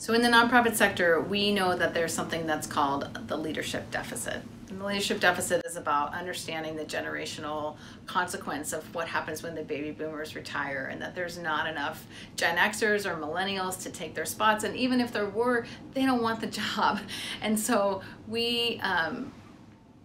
So in the nonprofit sector, we know that there's something that's called the leadership deficit. And the leadership deficit is about understanding the generational consequence of what happens when the baby boomers retire, and that there's not enough Gen Xers or millennials to take their spots. And even if there were, they don't want the job. And so we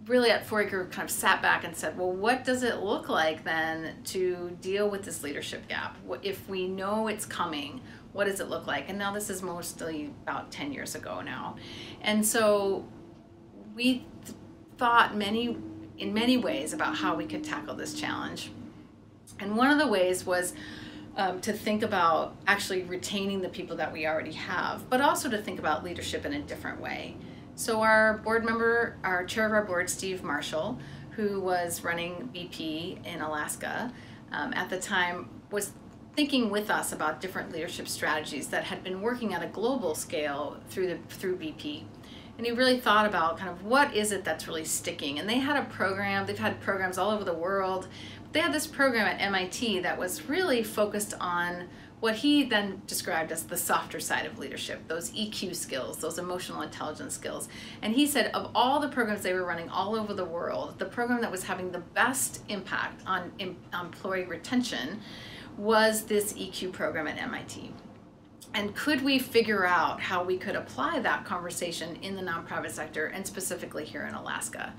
really at 4acre kind of sat back and said, well, what does it look like then to deal with this leadership gap? If we know it's coming, what does it look like? And now this is mostly about 10 years ago now. And so we thought in many ways about how we could tackle this challenge. And one of the ways was to think about actually retaining the people that we already have, but also to think about leadership in a different way. So our board member, our chair of our board, Steve Marshall, who was running BP in Alaska at the time, was thinking with us about different leadership strategies that had been working at a global scale through BP. And he really thought about kind of what is it that's really sticking. And they had a program, they've had programs all over the world. They had this program at MIT that was really focused on what he then described as the softer side of leadership, those EQ skills, those emotional intelligence skills. And he said of all the programs they were running all over the world, the program that was having the best impact on employee retention was this EQ program at MIT. And could we figure out how we could apply that conversation in the nonprofit sector and specifically here in Alaska?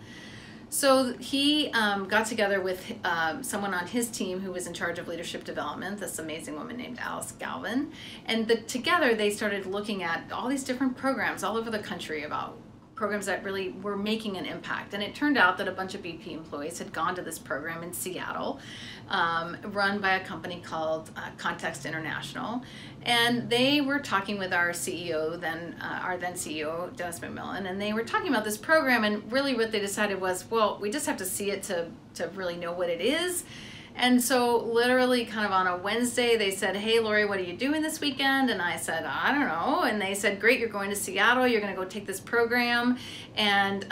So he got together with someone on his team who was in charge of leadership development, this amazing woman named Alice Galvin. And together they started looking at all these different programs all over the country about programs that really were making an impact. And it turned out that a bunch of BP employees had gone to this program in Seattle, run by a company called Context International. And they were talking with our CEO, our then CEO, Dennis McMillan, and they were talking about this program, and really what they decided was, well, we just have to see it to really know what it is. And so literally kind of on a Wednesday, they said, hey, Lori, what are you doing this weekend? And I said, I don't know. And they said, great, you're going to Seattle. You're going to go take this program. And,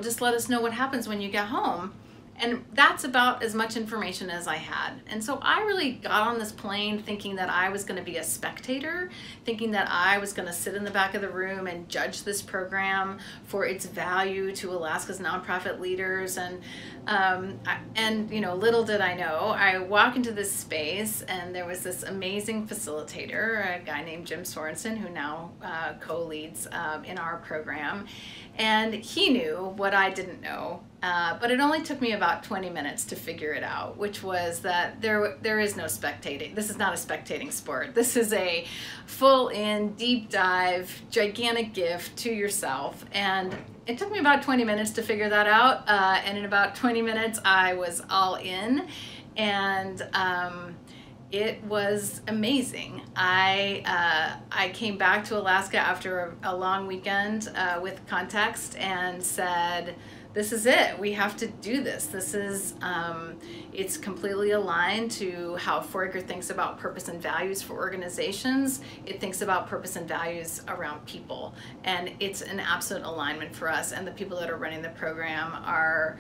just let us know what happens when you get home. And that's about as much information as I had. And so I really got on this plane thinking that I was going to be a spectator, thinking that I was going to sit in the back of the room and judge this program for its value to Alaska's nonprofit leaders. And little did I know, I walk into this space and there was this amazing facilitator, a guy named Jim Sorensen, who now co-leads in our program. And he knew what I didn't know. But it only took me about 20 minutes to figure it out, which was that there is no spectating. This is not a spectating sport. This is a full-in, deep dive, gigantic gift to yourself. And it took me about 20 minutes to figure that out. And in about 20 minutes, I was all in. And it was amazing. I came back to Alaska after a long weekend with Context and said, this is it. We have to do this. This is, it's completely aligned to how 4acre thinks about purpose and values for organizations. It thinks about purpose and values around people. And it's an absolute alignment for us. And the people that are running the program are,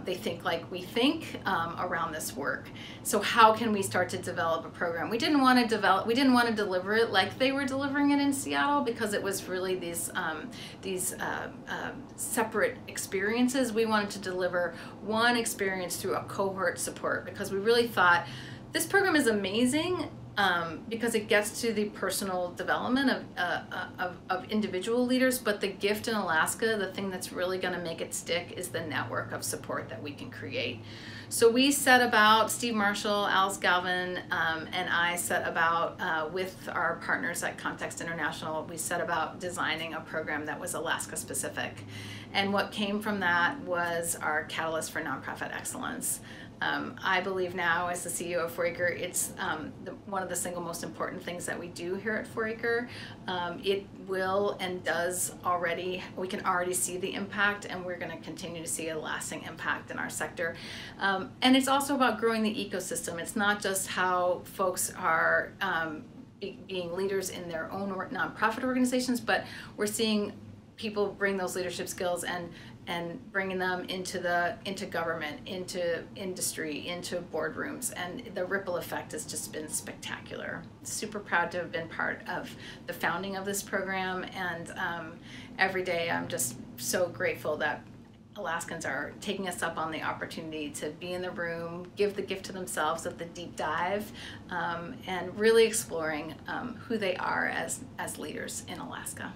they think like we think around this work. So how can we start to develop a program? We didn't want to deliver it like they were delivering it in Seattle, because it was really these separate experiences. We wanted to deliver one experience through a cohort support, because we really thought this program is amazing because it gets to the personal development of individual leaders, but the gift in Alaska, the thing that's really going to make it stick, is the network of support that we can create. So we set about, Steve Marshall, Alice Galvin, and I set about, with our partners at Context International, we set about designing a program that was Alaska specific. And what came from that was our Catalyst for Nonprofit Excellence. I believe now, as the CEO of 4acre, it's one of the single most important things that we do here at 4acre. It will and does already, we can already see the impact, and we're going to continue to see a lasting impact in our sector. And it's also about growing the ecosystem. It's not just how folks are being leaders in their own nonprofit organizations, but we're seeing people bring those leadership skills and and bringing them into government, into industry, into boardrooms, and the ripple effect has just been spectacular. Super proud to have been part of the founding of this program, and every day I'm just so grateful that Alaskans are taking us up on the opportunity to be in the room, give the gift to themselves of the deep dive, and really exploring who they are as leaders in Alaska.